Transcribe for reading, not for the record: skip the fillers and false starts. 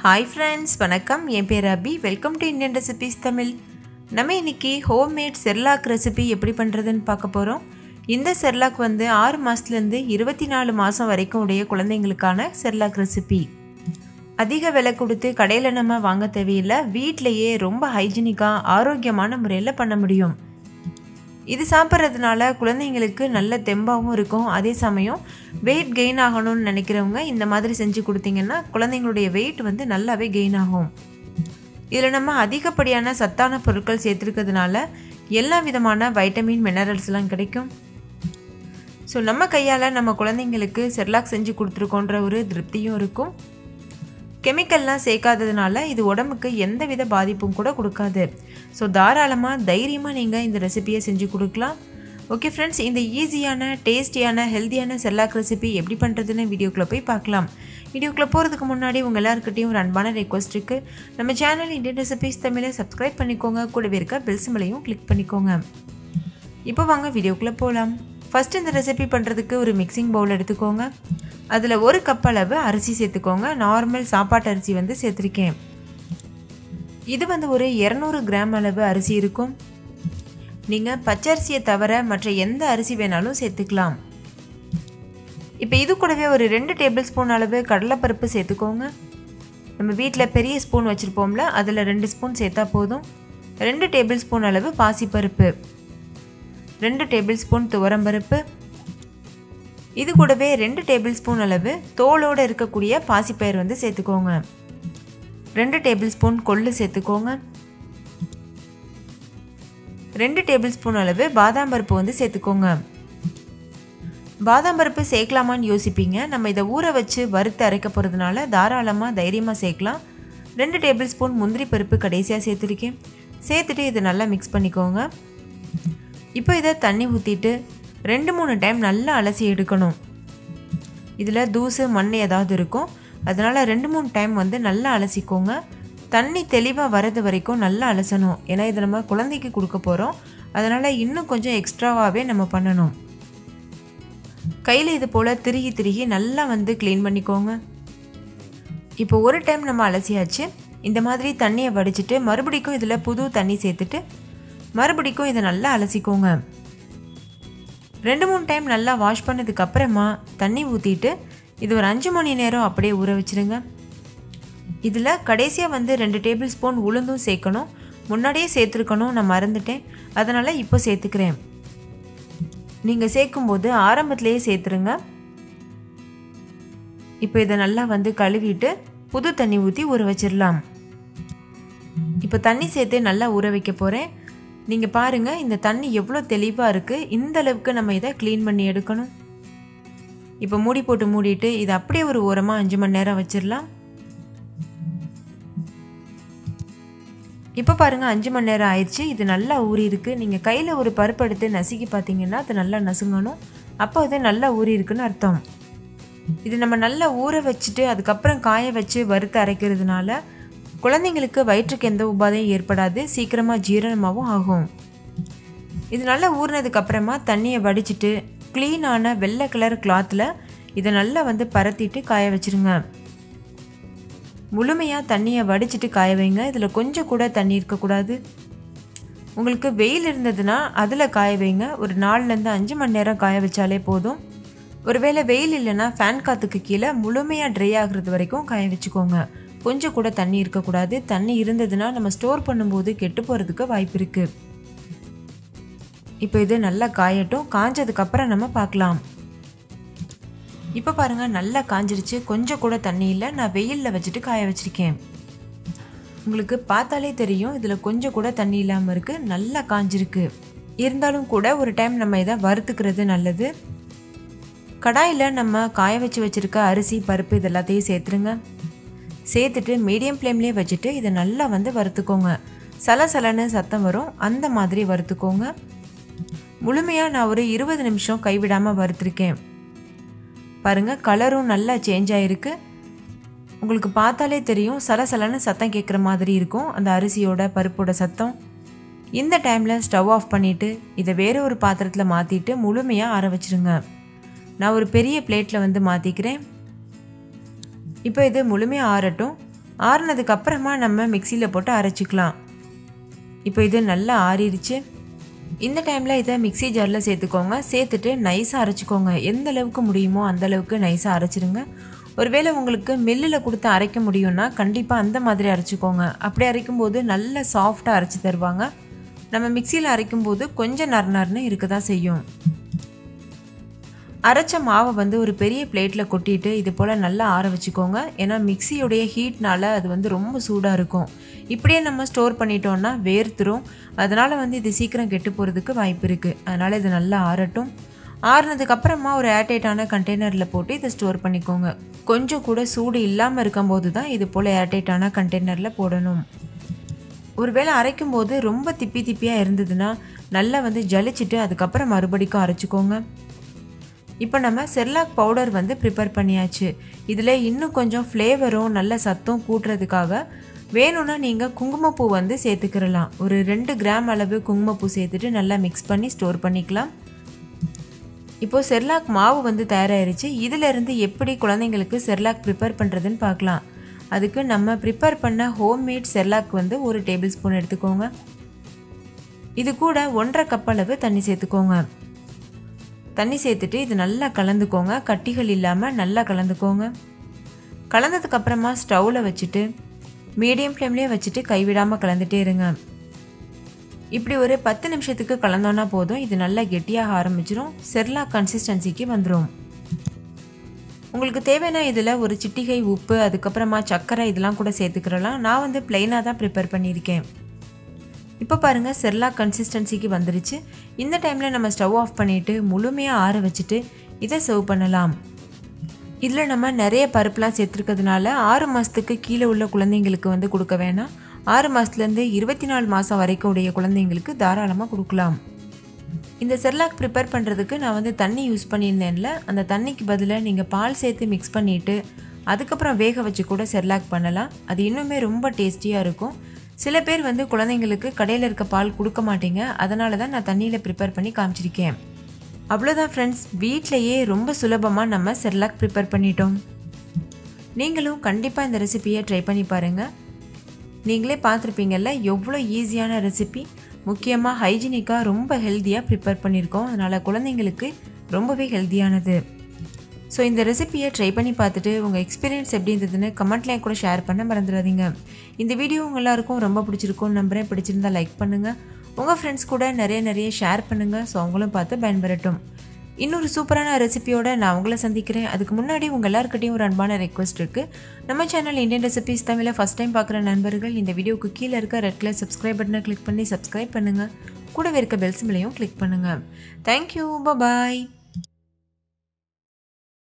Hi friends, வணக்கம். என் பேர் Abhi. Welcome to Indian recipes Tamil. நம்ம இன்னைக்கு ஹோம்மேட் செர்லாக் ரெசிபி எப்படி பண்ணுறதுன்னு பார்க்க போகிறோம். இந்த செர்லாக் வந்து 6 மாதத்துலேருந்து 24 மாதம் வரைக்கும் உடைய குழந்தைங்களுக்கான செர்லாக் ரெசிபி. அதிக விலை கொடுத்து கடையில் நம்ம வாங்க தேவையில்லை. வீட்டிலையே ரொம்ப ஹைஜீனிக்காக ஆரோக்கியமான முறையில் பண்ண முடியும். இது சாப்பிட்றதுனால குழந்தைங்களுக்கு நல்ல தெம்பாகவும் இருக்கும். அதே சமயம் வெயிட் கெயின் ஆகணும்னு நினைக்கிறவங்க இந்த மாதிரி செஞ்சு கொடுத்தீங்கன்னா குழந்தைங்களுடைய வெயிட் வந்து நல்லாவே கெயின் ஆகும். இதில் நம்ம அதிகப்படியான சத்தான பொருட்கள் சேர்த்துருக்கிறதுனால எல்லா விதமான வைட்டமின் மினரல்ஸ்லாம் கிடைக்கும். ஸோ நம்ம கையால் நம்ம குழந்தைங்களுக்கு செர்லாக் செஞ்சு கொடுத்துருக்கோன்ற ஒரு திருப்தியும் இருக்கும். கெமிக்கல்லாம் சேர்க்காததுனால இது உடம்புக்கு எந்த வித பாதிப்பும் கூட கொடுக்காது. ஸோ தாராளமாக தைரியமாக நீங்கள் இந்த ரெசிபியை செஞ்சு கொடுக்கலாம். ஓகே ஃப்ரெண்ட்ஸ், இந்த ஈஸியான டேஸ்டியான ஹெல்த்தியான செர்லாக் ரெசிபி எப்படி பண்ணுறதுன்னு வீடியோக்குள்ளே போய் பார்க்கலாம். வீடியோக்குள்ளே போகிறதுக்கு முன்னாடி உங்கள் எல்லாருக்கிட்டையும் ஒரு அன்பான ரெக்வஸ்ட் இருக்குது. நம்ம சேனல் இந்தியன் ரெசிபீஸ் தமிழை சப்ஸ்கிரைப் பண்ணிக்கோங்க. கூடவே இருக்க பெல் சிம்பலையும் கிளிக் பண்ணிக்கோங்க. இப்போ வாங்க வீடியோக்குள்ளே போகலாம். ஃபஸ்ட்டு இந்த ரெசிபி பண்ணுறதுக்கு ஒரு மிக்சிங் பவுல் எடுத்துக்கோங்க. அதில் 1 கப் அளவு அரிசி சேர்த்துக்கோங்க. நார்மல் சாப்பாட்டு அரிசி வந்து சேர்த்துருக்கேன். இது வந்து ஒரு 200 கிராம் அளவு அரிசி இருக்கும். நீங்கள் பச்சரிசியை தவிர மற்ற எந்த அரிசி வேணாலும் சேர்த்துக்கலாம். இப்போ இது கூடவே ஒரு 2 டேபிள் ஸ்பூன் அளவு கடலைப்பருப்பு சேர்த்துக்கோங்க. நம்ம வீட்டில் பெரிய ஸ்பூன் வச்சுருப்போம்ல, அதில் 2 ஸ்பூன் சேர்த்தா போதும். 2 டேபிள் ஸ்பூன் அளவு பாசிப்பருப்பு, 2 டேபிள் ஸ்பூன் துவரம்பருப்பு, இது கூடவே 2 டேபிள் ஸ்பூன் அளவு தோலோடு இருக்கக்கூடிய பாசிப்பயிர் வந்து சேர்த்துக்கோங்க. 2 டேபிள் ஸ்பூன் கொள்ளு சேர்த்துக்கோங்க. 2 டேபிள் ஸ்பூன் அளவு பாதாம் பருப்பு வந்து சேர்த்துக்கோங்க. பாதாம் பருப்பு சேர்க்கலாமான்னு யோசிப்பீங்க. நம்ம இதை ஊற வச்சு வறுத்து அரைக்க போகிறதுனால தாராளமாக தைரியமாக சேர்க்கலாம். 2 டேபிள் ஸ்பூன் முந்திரி பருப்பு கடைசியாக சேர்த்துருக்கேன். சேர்த்துட்டு இதை நல்லா மிக்ஸ் பண்ணிக்கோங்க. இப்போ இதை தண்ணி ஊற்றிட்டு 2-3 டைம் நல்லா அலசி எடுக்கணும். இதில் தூசு மண் ஏதாவது இருக்கும், அதனால் 2-3 டைம் வந்து நல்லா அலசிக்கோங்க. தண்ணி தெளிவாக வரது வரைக்கும் நல்லா அலசணும். ஏன்னா இதை நம்ம குழந்தைக்கு கொடுக்க போகிறோம், அதனால் இன்னும் கொஞ்சம் எக்ஸ்ட்ராவாகவே நம்ம பண்ணணும். கையில் இது போல் திருகி நல்லா வந்து க்ளீன் பண்ணிக்கோங்க. இப்போ ஒரு டைம் நம்ம அலசியாச்சு. இந்த மாதிரி தண்ணியை வடிச்சிட்டு மறுபடிக்கும் இதில் புது தண்ணி சேர்த்துட்டு மறுபடிக்கும் இதை நல்லா அலசிக்கோங்க. 2-3 டைம் நல்லா வாஷ் பண்ணதுக்கு அப்புறமா தண்ணி ஊற்றிட்டு இது ஒரு 5 மணி நேரம் அப்படியே ஊற வச்சுருங்க. இதில் கடைசியாக வந்து 2 டேபிள் ஸ்பூன் உளுந்தும் சேர்க்கணும். முன்னாடியே சேர்த்துருக்கணும், நான் மறந்துட்டேன், அதனால் இப்போ சேர்த்துக்கிறேன். நீங்கள் சேர்க்கும்போது ஆரம்பத்திலேயே சேர்த்துருங்க. இப்போ இதை நல்லா வந்து கழுவிட்டு புது தண்ணி ஊற்றி ஊற வச்சிடலாம். இப்போ தண்ணி சேர்த்து நல்லா ஊற வைக்க போகிறேன். நீங்கள் பாருங்கள், இந்த தண்ணி எவ்வளோ தெளிவாக இருக்குது. இந்த அளவுக்கு நம்ம இதை க்ளீன் பண்ணி எடுக்கணும். இப்போ மூடி போட்டு மூடிட்டு இதை அப்படியே ஒரு ஓரமாக 5 மணி நேரம் வச்சிடலாம். இப்போ பாருங்கள், 5 மணி நேரம் ஆயிடுச்சு. இது நல்லா ஊறி இருக்குது. நீங்கள் கையில் ஒரு பருப்பு எடுத்து நசுக்கி பார்த்தீங்கன்னா அது நல்லா நசுங்கணும். அப்போ அது நல்லா ஊறி இருக்குன்னு அர்த்தம். இது நம்ம நல்லா ஊற வச்சுட்டு அதுக்கப்புறம் காய வச்சு வறுத்து அரைக்கிறதுனால குழந்தைங்களுக்கு வயிற்றுக்கு எந்த உபாதையும் ஏற்படாது, சீக்கிரமாக ஜீரணமாகவும் ஆகும். இது நல்லா ஊறினதுக்கு அப்புறமா தண்ணியை வடிச்சிட்டு க்ளீனான வெள்ளை கலர் கிளாத்தில் இதை நல்லா வந்து பரத்திட்டு காய வச்சுருங்க. முழுமையாக தண்ணியை வடிச்சிட்டு காய வைங்க. இதில் கொஞ்சம் கூட தண்ணி இருக்கக்கூடாது. உங்களுக்கு வெயில் இருந்ததுன்னா அதில் காய வைங்க. ஒரு 4-5 மணி நேரம் காய வச்சாலே போதும். ஒருவேளை வெயில் இல்லைன்னா ஃபேன் காற்றுக்கு கீழே முழுமையாக ட்ரை ஆகிறது வரைக்கும் காய வச்சுக்கோங்க. கொஞ்சம் கூட தண்ணி இருக்கக்கூடாது. தண்ணி இருந்ததுன்னா நம்ம ஸ்டோர் பண்ணும்போது கெட்டு போகிறதுக்கு வாய்ப்பு இருக்குது. இப்போ இது நல்லா காயட்டும். காஞ்சதுக்கப்புறம் நம்ம பார்க்கலாம். இப்போ பாருங்கள், நல்லா காஞ்சிருச்சு. கொஞ்சம் கூட தண்ணி இல்லை. நான் வெயிலில் வச்சுட்டு காய வச்சுருக்கேன். உங்களுக்கு பார்த்தாலே தெரியும் இதில் கொஞ்சம் கூட தண்ணி இல்லாமல் இருக்குது. நல்லா காஞ்சிருக்கு. இருந்தாலும் கூட ஒரு டைம் நம்ம இதை வறுத்துக்கிறது நல்லது. கடாயில் நம்ம காய வச்சுருக்க அரிசி பருப்பு இது எல்லாத்தையும் சேர்த்துருங்க. சேர்த்துட்டு மீடியம் ஃப்ளேம்லேயே வச்சுட்டு இதை நல்லா வந்து வறுத்துக்கோங்க. சலசலன்னு சத்தம் வரும், அந்த மாதிரி வறுத்துக்கோங்க. முழுமையாக நான் ஒரு 20 நிமிஷம் கைவிடாமல் வறுத்துருக்கேன். பாருங்கள், கலரும் நல்லா சேஞ்ச் ஆகிருக்கு. உங்களுக்கு பார்த்தாலே தெரியும் சலசலன்னு சத்தம் கேட்குற மாதிரி இருக்கும் அந்த அரிசியோட பருப்போட சத்தம். இந்த டைமில் ஸ்டவ் ஆஃப் பண்ணிவிட்டு இதை வேறு ஒரு பாத்திரத்தில் மாற்றிட்டு முழுமையாக ஆற வச்சுருங்க. நான் ஒரு பெரிய பிளேட்டில் வந்து மாற்றிக்கிறேன். இப்போ இது முழுமையாக ஆறட்டும். ஆறுனதுக்கு அப்புறமா நம்ம மிக்சியில் போட்டு அரைச்சிக்கலாம். இப்போ இது நல்லா ஆறிடுச்சு. இந்த டைமில் இதை மிக்சி ஜாரில் சேர்த்துக்கோங்க. சேர்த்துட்டு நைஸாக அரைச்சிக்கோங்க. எந்த அளவுக்கு முடியுமோ அந்த அளவுக்கு நைஸாக அரைச்சிடுங்க. ஒருவேளை உங்களுக்கு மில்லில் கொடுத்து அரைக்க முடியும்னா கண்டிப்பாக அந்த மாதிரி அரைச்சிக்கோங்க. அப்படி அரைக்கும்போது நல்ல சாஃப்டாக அரைச்சி தருவாங்க. நம்ம மிக்சியில் அரைக்கும்போது கொஞ்சம் நறுநறுன்னு இருக்க தான் செய்யும். அரைச்ச மாவை வந்து ஒரு பெரிய பிளேட்டில் கொட்டிட்டு இது போல் நல்லா ஆற வச்சுக்கோங்க. ஏன்னா மிக்சியோடைய ஹீட்னால் அது வந்து ரொம்ப சூடாக இருக்கும். இப்படியே நம்ம ஸ்டோர் பண்ணிட்டோம்னா வேர்த்துரும். அதனால் வந்து இது சீக்கிரம் கெட்டு போகிறதுக்கு வாய்ப்பு இருக்குது. அதனால் இது நல்லா ஆறட்டும். ஆறுனதுக்கப்புறமா ஒரு ஏர்டைட்டான கண்டெய்னரில் போட்டு இதை ஸ்டோர் பண்ணிக்கோங்க. கொஞ்சம் கூட சூடு இல்லாமல் இருக்கும்போது தான் இது போல் ஏர்டைட்டான கண்டெய்னரில் போடணும். ஒருவேளை அரைக்கும்போது ரொம்ப திப்பியாக இருந்ததுன்னா நல்லா வந்து ஜலிச்சுட்டு அதுக்கப்புறம் மறுபடிக்கும் அரைச்சிக்கோங்க. இப்போ நம்ம செர்லாக் பவுடர் வந்து ப்ரிப்பேர் பண்ணியாச்சு. இதில் இன்னும் கொஞ்சம் ஃப்ளேவரும் நல்ல சத்தும் கூட்டுறதுக்காக வேணும்னா நீங்கள் குங்குமப்பூ வந்து சேர்த்துக்கிறலாம். ஒரு 2 கிராம் அளவு குங்குமப்பூ சேர்த்துட்டு நல்லா மிக்ஸ் பண்ணி ஸ்டோர் பண்ணிக்கலாம். இப்போது செர்லாக் மாவு வந்து தயாராகிருச்சு. இதிலேருந்து எப்படி குழந்தைங்களுக்கு செர்லாக் ப்ரிப்பேர் பண்ணுறதுன்னு பார்க்கலாம். அதுக்கு நம்ம ப்ரிப்பேர் பண்ண ஹோம்மேட் செர்லாக் வந்து 1 டேபிள் ஸ்பூன் எடுத்துக்கோங்க. இது கூட 1.5 கப் அளவு தண்ணி சேர்த்துக்கோங்க. தண்ணி சேர்த்துட்டு இது நல்லா கலந்துக்கோங்க. கட்டிகள் இல்லாமல் நல்லா கலந்துக்கோங்க. கலந்ததுக்கப்புறமா ஸ்டவ்வில் வச்சுட்டு மீடியம் ஃப்ளேம்லேயே வச்சுட்டு கைவிடாமல் கலந்துகிட்டே இருங்க. இப்படி ஒரு 10 நிமிஷத்துக்கு கலந்தோன்னா போதும். இது நல்லா கெட்டியாக ஆரம்பிச்சிடும். செர்லாக் கன்சிஸ்டன்சிக்கு வந்துடும். உங்களுக்கு தேவைன்னா இதில் ஒரு சிட்டிகை உப்பு, அதுக்கப்புறமா சர்க்கரை இதெல்லாம் கூட சேர்த்துக்கிறலாம். நான் வந்து பிளெயினாக தான் ப்ரிப்பேர் பண்ணியிருக்கேன். இப்போ பாருங்கள் செர்லாக் கன்சிஸ்டன்சிக்கு வந்துருச்சு. இந்த டைமில் நம்ம ஸ்டவ் ஆஃப் பண்ணிவிட்டு முழுமையாக ஆற வச்சுட்டு இதை சர்வ் பண்ணலாம். இதில் நம்ம நிறைய பருப்புலாம் சேர்த்துருக்கிறதுனால 6 மாதத்துக்கு கீழே உள்ள குழந்தைங்களுக்கு வந்து கொடுக்க வேணாம். 6 மாதத்துலேருந்து 24 மாதம் வரைக்கும் உடைய குழந்தைங்களுக்கு தாராளமாக கொடுக்கலாம். இந்த செர்லாக் ப்ரிப்பேர் பண்ணுறதுக்கு நான் வந்து தண்ணி யூஸ் பண்ணியிருந்தேன்ல, அந்த தண்ணிக்கு பதிலாக நீங்கள் பால் சேர்த்து மிக்ஸ் பண்ணிவிட்டு அதுக்கப்புறம் வேக வச்சு கூட செர்லாக் பண்ணலாம். அது இன்னுமே ரொம்ப டேஸ்டியாக இருக்கும். சில பேர் வந்து குழந்தைங்களுக்கு கடையில் இருக்க பால் கொடுக்க மாட்டீங்க. அதனால தான் நான் தண்ணியில் ப்ரிப்பேர் பண்ணி காமிச்சிருக்கேன். அவ்வளோதான் ஃப்ரெண்ட்ஸ், வீட்டிலையே ரொம்ப சுலபமாக நம்ம செர்லாக் ப்ரிப்பேர் பண்ணிட்டோம். நீங்களும் கண்டிப்பாக இந்த ரெசிபியை ட்ரை பண்ணி பாருங்கள். நீங்களே பார்த்துருப்பீங்கல்ல எவ்வளோ ஈஸியான ரெசிபி. முக்கியமாக ஹைஜீனிக்காக ரொம்ப ஹெல்த்தியாக ப்ரிப்பேர் பண்ணியிருக்கோம். அதனால் குழந்தைங்களுக்கு ரொம்பவே ஹெல்த்தியானது. ஸோ இந்த ரெசிபியை ட்ரை பண்ணி பார்த்துட்டு உங்கள் எக்ஸ்பீரியன்ஸ் எப்படி இருந்ததுன்னு கமெண்ட்லேயே கூட ஷேர் பண்ண மறந்துடாதீங்க. இந்த வீடியோ உங்கள் எல்லாருக்கும் ரொம்ப பிடிச்சிருக்கும்னு நம்புறேன். பிடிச்சிருந்தா லைக் பண்ணுங்கள். உங்கள் ஃப்ரெண்ட்ஸ் கூட நிறைய ஷேர் பண்ணுங்கள். ஸோ அவங்களும் பார்த்து பயன்பெறட்டும். இன்னொரு சூப்பரான ரெசிபியோட நான் உங்களை சந்திக்கிறேன். அதுக்கு முன்னாடி உங்கள் எல்லாருக்கிட்டையும் ஒரு அன்பான ரெக்வஸ்ட் இருக்குது. நம்ம சேனல் இந்தியன் ரெசிபிஸ் தமிழில் ஃபஸ்ட் டைம் பார்க்குற நண்பர்கள் இந்த வீடியோக்கு கீழே இருக்க ரெட் கலர் சப்ஸ்கிரைப் பட்டனை கிளிக் பண்ணி சப்ஸ்கிரைப் பண்ணுங்கள். கூடவே இருக்க பெல் சிம்பலையும் கிளிக் பண்ணுங்கள். தேங்க்யூ. பாய்.